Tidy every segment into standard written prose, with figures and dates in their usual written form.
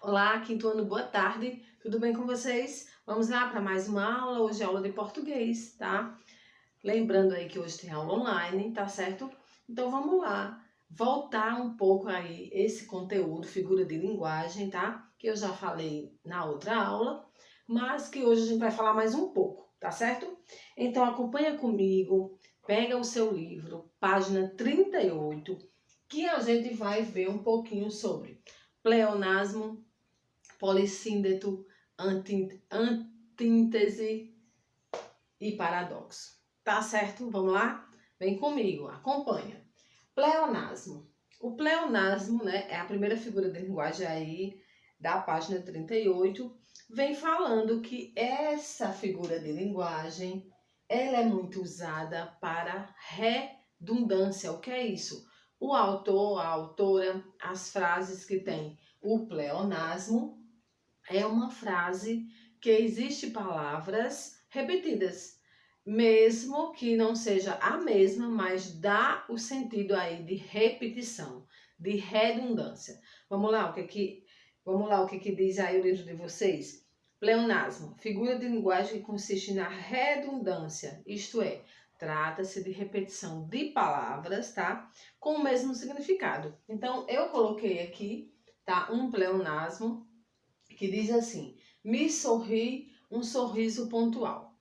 Olá, quinto ano, boa tarde, tudo bem com vocês? Vamos lá para mais uma aula, hoje é aula de português, tá? Lembrando aí que hoje tem aula online, tá certo? Então vamos lá, voltar um pouco aí esse conteúdo, figura de linguagem, tá? Que eu já falei na outra aula, mas que hoje a gente vai falar mais um pouco, tá certo? Então acompanha comigo, pega o seu livro, página 38, que a gente vai ver um pouquinho sobre pleonasmo, polissíndeto, antíntese e paradoxo. Tá certo? Vamos lá? Vem comigo, acompanha. Pleonasmo. O pleonasmo, né, é a primeira figura de linguagem aí da página 38, vem falando que essa figura de linguagem, ela é muito usada para redundância. O que é isso? O autor, a autora, as frases que tem o pleonasmo, é uma frase que existe palavras repetidas, mesmo que não seja a mesma, mas dá o sentido aí de repetição, de redundância. Vamos lá, o que diz aí o livro de vocês? Pleonasmo, figura de linguagem que consiste na redundância, isto é, trata-se de repetição de palavras, tá? Com o mesmo significado. Então, eu coloquei aqui, tá? Um pleonasmo que diz assim: me sorri um sorriso pontual.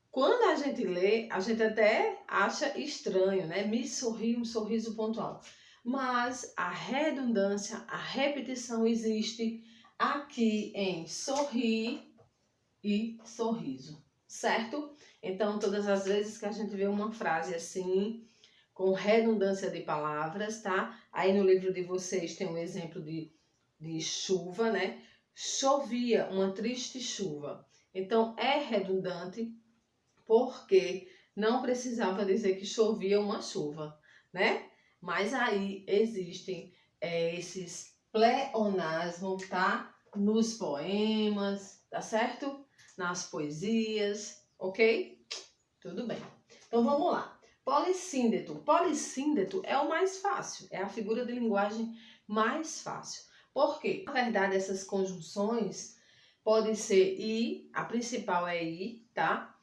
Quando a gente lê, a gente até acha estranho, né? Me sorri um sorriso pontual. Mas a redundância, a repetição existe aqui em sorrir e sorriso, certo? Então, todas as vezes que a gente vê uma frase assim, com redundância de palavras, tá? Aí no livro de vocês tem um exemplo de chuva, né? Chovia uma triste chuva. Então, é redundante porque não precisava dizer que chovia uma chuva, né? Mas aí existem esses pleonasmos, tá? Nos poemas, tá certo? Nas poesias, ok? Tudo bem. Então vamos lá. Polissíndeto. Polissíndeto é o mais fácil, é a figura de linguagem mais fácil. Por quê? Na verdade, essas conjunções podem ser i, a principal é i, tá?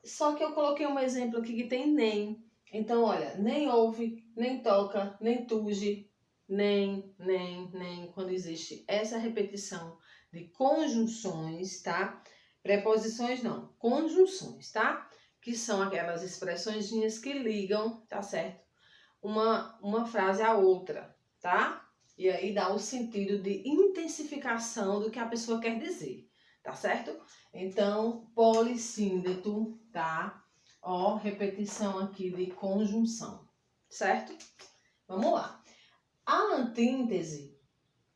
Só que eu coloquei um exemplo aqui que tem nem. Então, olha, nem ouve, nem toca, nem tuge, nem, quando existe essa repetição de conjunções, tá? Preposições não, conjunções, tá? Que são aquelas expressõezinhas que ligam, tá certo? Uma frase à outra, tá? E aí dá o sentido de intensificação do que a pessoa quer dizer, tá certo? Então, polissíndeto, tá? Ó, repetição aqui de conjunção, certo? Vamos lá. A antíntese,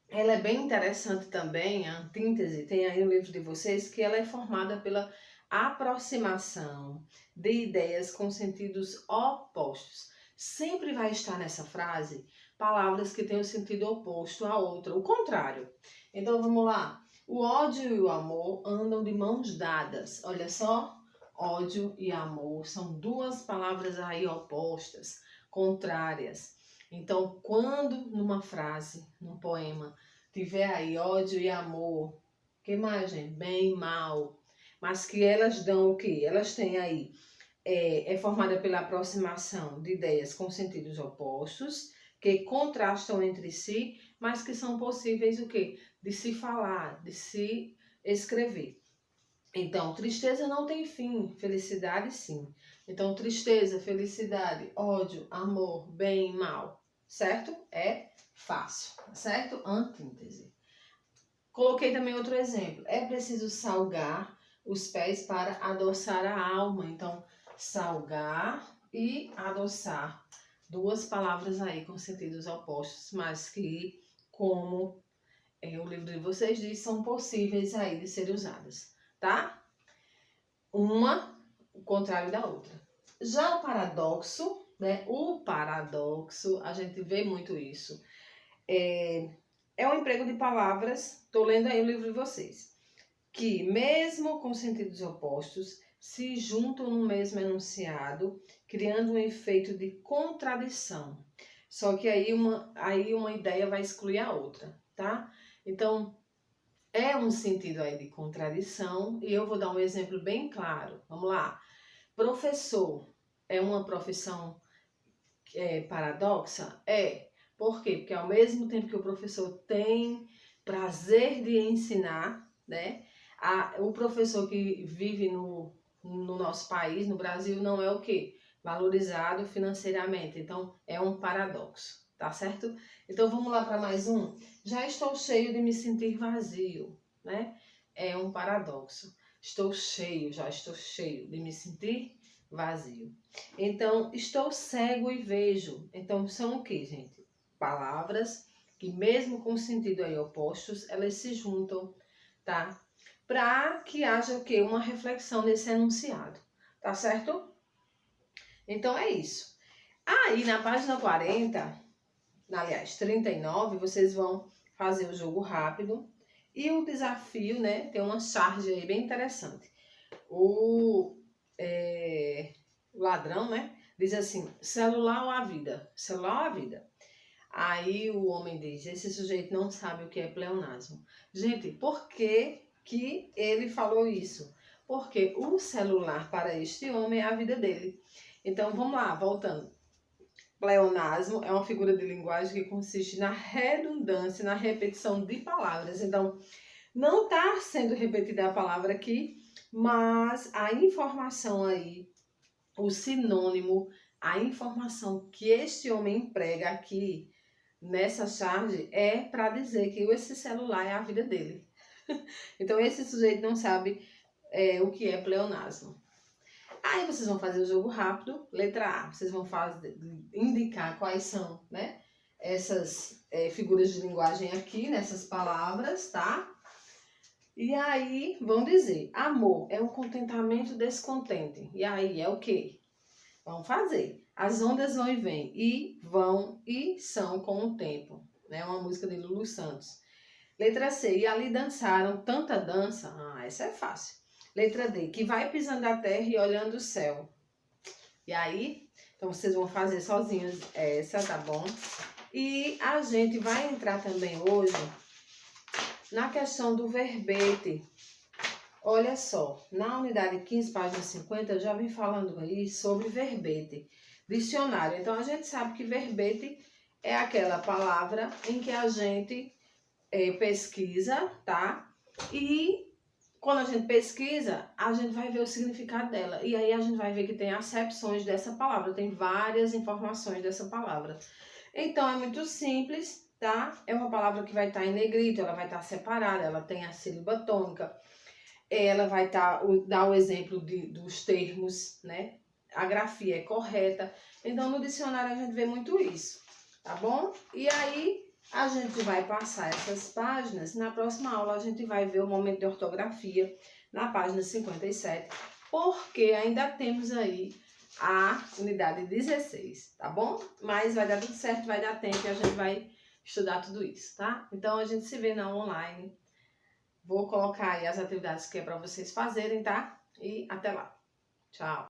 ela é bem interessante também, a antíntese, tem aí no livro de vocês, que ela é formada pela aproximação de ideias com sentidos opostos. Sempre vai estar nessa frase palavras que têm o sentido oposto à outra, o contrário. Então vamos lá. O ódio e o amor andam de mãos dadas. Olha só, ódio e amor são duas palavras aí opostas, contrárias. Então, quando numa frase, num poema, tiver aí ódio e amor, que mais, gente? Bem e mal, mas que elas dão o quê? Elas têm aí, é formada pela aproximação de ideias com sentidos opostos, que contrastam entre si, mas que são possíveis o quê? De se falar, de se escrever. Então, tristeza não tem fim, felicidade sim. Então, tristeza, felicidade, ódio, amor, bem e mal, certo? É fácil, certo? Antíntese. Coloquei também outro exemplo. É preciso salgar os pés para adoçar a alma. Então, salgar e adoçar. Duas palavras aí com sentidos opostos, mas que, como o livro de vocês diz, são possíveis aí de serem usadas, tá? Uma, o contrário da outra. Já o paradoxo, né? O paradoxo, a gente vê muito isso. É um emprego de palavras, estou lendo aí o livro de vocês, que mesmo com sentidos opostos, se juntam no mesmo enunciado, criando um efeito de contradição. Só que aí uma ideia vai excluir a outra, tá? Então, é um sentido aí de contradição e eu vou dar um exemplo bem claro. Vamos lá. Professor é uma profissão paradoxa? É. Por quê? Porque ao mesmo tempo que o professor tem prazer de ensinar, né? O professor que vive no nosso país, no Brasil, não é o quê? Valorizado financeiramente. Então, é um paradoxo, tá certo? Então, vamos lá para mais um. Já estou cheio de me sentir vazio, né? É um paradoxo. Já estou cheio de me sentir vazio. Então, estou cego e vejo. Então, são o que, gente? Palavras que mesmo com sentido aí opostos, elas se juntam, tá? Para que haja o quê? Uma reflexão nesse enunciado, tá certo? Então é isso. Aí na página 40, aliás, 39, vocês vão fazer o jogo rápido e o desafio, né? Tem uma charge aí bem interessante. O ladrão, né? Diz assim, celular ou a vida? Celular ou a vida? Aí o homem diz, esse sujeito não sabe o que é pleonasmo. Gente, por que que ele falou isso? Porque o celular para este homem é a vida dele. Então vamos lá, voltando. Pleonasmo é uma figura de linguagem que consiste na redundância, na repetição de palavras. Então, não está sendo repetida a palavra aqui, mas a informação aí, o sinônimo, a informação que este homem emprega aqui nessa charge é para dizer que esse celular é a vida dele. Então esse sujeito não sabe o que é pleonasmo. Aí vocês vão fazer o jogo rápido. Letra A, vocês vão indicar quais são, né, essas figuras de linguagem aqui, nessas palavras, tá? E aí vão dizer, amor é um contentamento descontente. E aí é o quê? Vão fazer. As ondas vão e vêm, e vão e são com o tempo. Né? Uma música de Lulu Santos. Letra C, e ali dançaram tanta dança. Ah, essa é fácil. Letra D, que vai pisando a terra e olhando o céu. E aí, então vocês vão fazer sozinhos essa, tá bom? E a gente vai entrar também hoje na questão do verbete. Olha só, na unidade 15, página 50, eu já vim falando aí sobre verbete, dicionário. Então, a gente sabe que verbete é aquela palavra em que a gente pesquisa, tá? E quando a gente pesquisa, a gente vai ver o significado dela. E aí a gente vai ver que tem acepções dessa palavra, tem várias informações dessa palavra. Então, é muito simples, tá? É uma palavra que vai estar em negrito, ela vai estar separada, ela tem a sílaba tônica. Ela vai dar o exemplo dos termos, né? A grafia é correta. Então, no dicionário a gente vê muito isso, tá bom? E aí, a gente vai passar essas páginas. Na próxima aula, a gente vai ver o momento de ortografia, na página 57, porque ainda temos aí a unidade 16, tá bom? Mas vai dar tudo certo, vai dar tempo e a gente vai estudar tudo isso, tá? Então, a gente se vê na online. Vou colocar aí as atividades que é para vocês fazerem, tá? E até lá. Tchau.